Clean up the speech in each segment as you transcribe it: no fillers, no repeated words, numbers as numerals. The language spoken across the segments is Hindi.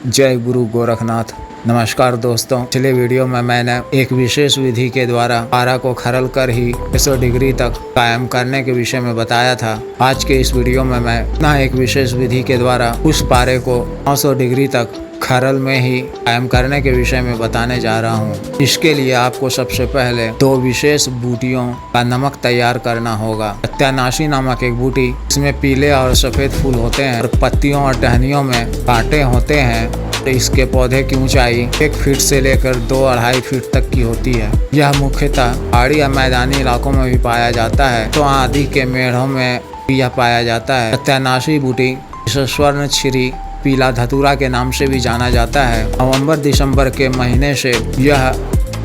जय गुरु गोरखनाथ। नमस्कार दोस्तों, पिछले वीडियो में मैंने एक विशेष विधि के द्वारा पारा को खरल कर ही 100 डिग्री तक कायम करने के विषय में बताया था। आज के इस वीडियो में मैं एक विशेष विधि के द्वारा उस पारे को 900 डिग्री तक खरल में ही कायम करने के विषय में बताने जा रहा हूँ। इसके लिए आपको सबसे पहले 2 विशेष बूटियों का नमक तैयार करना होगा। सत्यानाशी नामक एक बूटी, इसमें पीले और सफेद फूल होते हैं और पत्तियों और टहनियों में कांटे होते हैं। इसके पौधे की ऊंचाई 1 फीट से लेकर 2-2.5 फीट तक की होती है। यह मुख्यतः पहाड़ी या मैदानी इलाकों में भी पाया जाता है, तो आदि के मेढ़ों में भी यह पाया जाता है। सत्यानाशी बूटी स्वर्ण छिरी पीला धतूरा के नाम से भी जाना जाता है। नवंबर दिसंबर के महीने से यह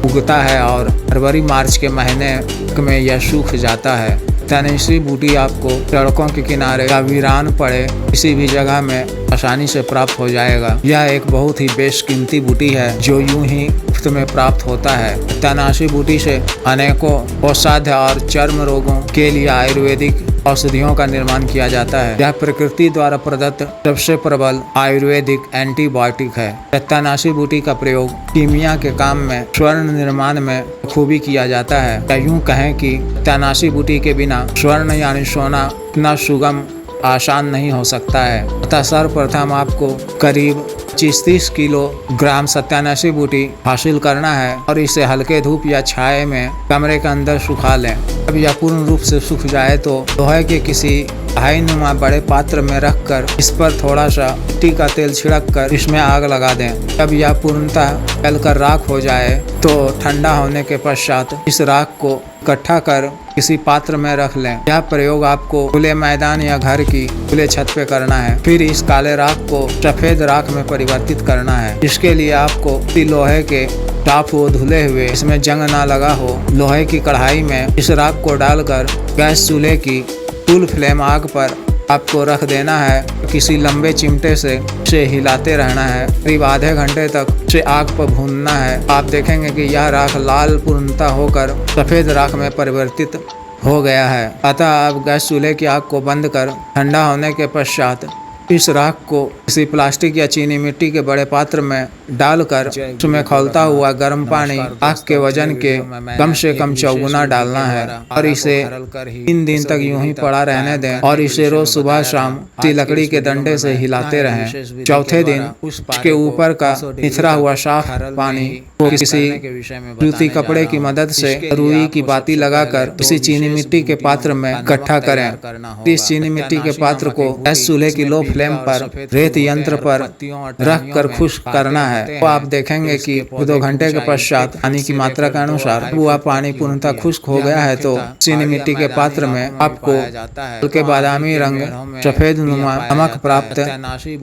उगता है और फरवरी मार्च के महीने में यह सूख जाता है। सत्यानाशी बूटी आपको सड़कों के किनारे या वीरान पड़े किसी भी जगह में आसानी से प्राप्त हो जाएगा। यह एक बहुत ही बेशकीमती बूटी है जो यूं ही मुफ्त में प्राप्त होता है। सत्यानाशी बूटी से अनेकों औषधि और चर्म रोगों के लिए आयुर्वेदिक औषधियों का निर्माण किया जाता है। यह प्रकृति द्वारा प्रदत्त सबसे प्रबल आयुर्वेदिक एंटीबायोटिक है। सत्यानाशी बूटी का प्रयोग कीमिया के काम में स्वर्ण निर्माण में खूबी किया जाता है। या यूं कहें कि सत्यानाशी बूटी के बिना स्वर्ण यानी सोना इतना सुगम आसान नहीं हो सकता है। अतः सर्वप्रथम आपको करीब 25-30 किलोग्राम सत्यानाशी बूटी हासिल करना है और इसे हल्के धूप या छाए में कमरे के अंदर सुखा लें। जब यह पूर्ण रूप से सूख जाए तो लोहे के किसी नुमा बड़े पात्र में रखकर इस पर थोड़ा सा मिट्टी का तेल छिड़क कर इसमें आग लगा दें। जब यह पूर्णतः जलकर राख हो जाए तो ठंडा होने के पश्चात इस राख को इकट्ठा कर किसी पात्र में रख लें। यह प्रयोग आपको खुले मैदान या घर की खुले छत पे करना है। फिर इस काले राख को सफेद राख में परिवर्तित करना है। इसके लिए आपको लोहे के टाप हो धुले हुए, इसमें जंग ना लगा हो, लोहे की कढ़ाई में इस राख को डालकर गैस चूल्हे की फुल फ्लेम आग पर आपको रख देना है। किसी लंबे चिमटे से इसे हिलाते रहना है। करीब आधे घंटे तक इसे आग पर भूनना है। आप देखेंगे कि यह राख लाल पूर्णतः होकर सफेद राख में परिवर्तित हो गया है। अतः आप गैस चूल्हे की आग को बंद कर ठंडा होने के पश्चात इस राख को किसी प्लास्टिक या चीनी मिट्टी के बड़े पात्र में डालकर उसमें खौलता हुआ गर्म पानी आग के वजन के कम से कम 4 गुना डालना है और इसे 3 दिन तक यूं ही पड़ा रहने दें और इसे रोज सुबह शाम लकड़ी के डंडे से हिलाते रहें। चौथे दिन उसके ऊपर का निथरा हुआ साफ पानी को किसी सूती कपड़े की मदद से रुई की बाती लगाकर किसी चीनी मिट्टी के पात्र में इकट्ठा करें। इस चीनी मिट्टी के पात्र को गैस चूल्हे की लो फ्लेम पर रेत यंत्र पर रख कर खुश्क करना है। तो आप देखेंगे कि 2 घंटे के पश्चात पानी की मात्रा के अनुसार वह पानी पूर्णतः खुश्क हो गया है। तो चीनी मिट्टी के पात्र में आपको हल्के बादामी रंग सफेद नुमा नमक प्राप्त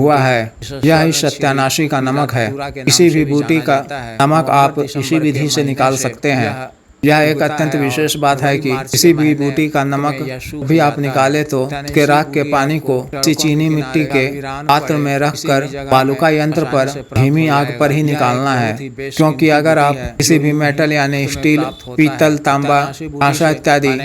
हुआ है। यह ही सत्यानाशी का नमक है। किसी भी बूटी का नमक आप इसी विधि से निकाल सकते हैं। यह एक अत्यंत विशेष बात है कि किसी भी बूटी का नमक भी आप निकाले तो उसके राख के पानी को चीनी मिट्टी के पात्र में रखकर बालुका यंत्र पर धीमी आग पर ही निकालना है। क्योंकि अगर आप किसी भी मेटल यानी स्टील, पीतल, तांबा, कांसा इत्यादि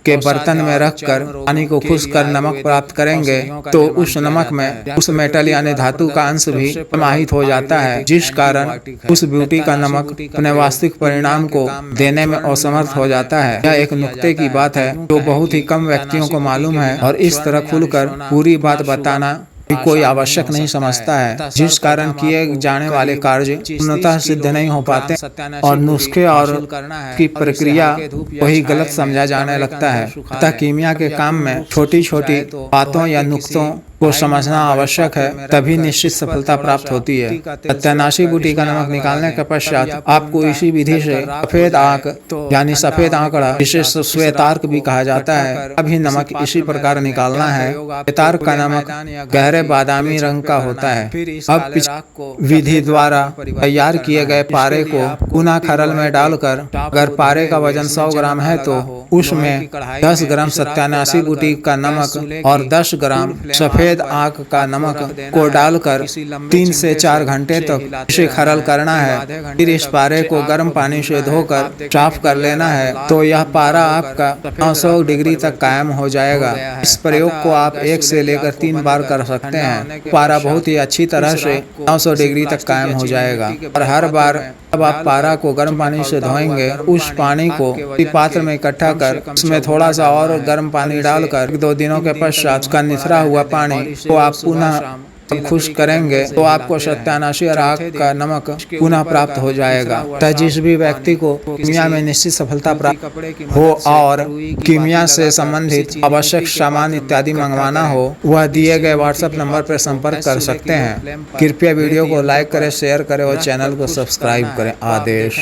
के बर्तन में रखकर पानी को खुश्क कर नमक प्राप्त करेंगे तो उस नमक में उस मेटल यानी धातु का अंश भी समाहित हो जाता है, जिस कारण उस बूटी का नमक अपने वास्तविक परिणाम को देने असमर्थ हो जाता है। यह एक नुक्ते की बात है जो बहुत ही कम व्यक्तियों को मालूम है और इस तरह खुलकर पूरी बात बताना कोई आवश्यक नहीं समझता है, जिस कारण किए जाने वाले कार्य पूर्णतः सिद्ध नहीं हो पाते और नुस्खे और की प्रक्रिया वही गलत समझा जाने लगता है। अतः कीमिया के काम में छोटी छोटी बातों या नुक्तों को समझना आवश्यक है, तभी निश्चित सफलता प्राप्त होती है। सत्यानाशी बूटी का नमक निकालने के पश्चात आपको इसी विधि से सफेद आंक यानी सफेद आंकड़ा, जिसे श्वेतार्क भी कहा जाता है, अभी नमक इसी प्रकार निकालना है। श्वेतार्क का नमक गहरे बादामी रंग का होता है। अब विधि द्वारा तैयार किए गए पारे को पुनः खरल में डालकर अगर पारे का वजन 100 ग्राम है तो उसमें 10 ग्राम 87 बूटी का नमक और 10 ग्राम सफेद आंख का नमक को डालकर 3 से 4 घंटे तक इसे खरल करना है। फिर इस पारे को गर्म पानी से धोकर साफ कर लेना है तो यह पारा आपका 900 डिग्री तक कायम हो जाएगा। इस प्रयोग को आप 1 से लेकर 3 बार कर सकते हैं। पारा बहुत ही अच्छी तरह से 900 डिग्री तक कायम हो जाएगा। और हर बार जब आप पारा को गर्म पानी से धोएंगे, उस पानी को पात्र में इकट्ठा कर उसमें थोड़ा सा और गर्म पानी डालकर 2 दिनों के पश्चात उसका निथरा हुआ पानी को आप पुनः खुश्क करेंगे तो आपको सत्यानाशी और आग का नमक पुनः प्राप्त हो जाएगा। तथा जिस भी व्यक्ति को कीमिया में निश्चित सफलता प्राप्त हो और कीमिया से संबंधित आवश्यक सामान इत्यादि मंगवाना हो, वह दिए गए व्हाट्सएप नंबर पर संपर्क कर सकते हैं। कृपया वीडियो को लाइक करें, शेयर करें और चैनल को सब्सक्राइब करें। आदेश।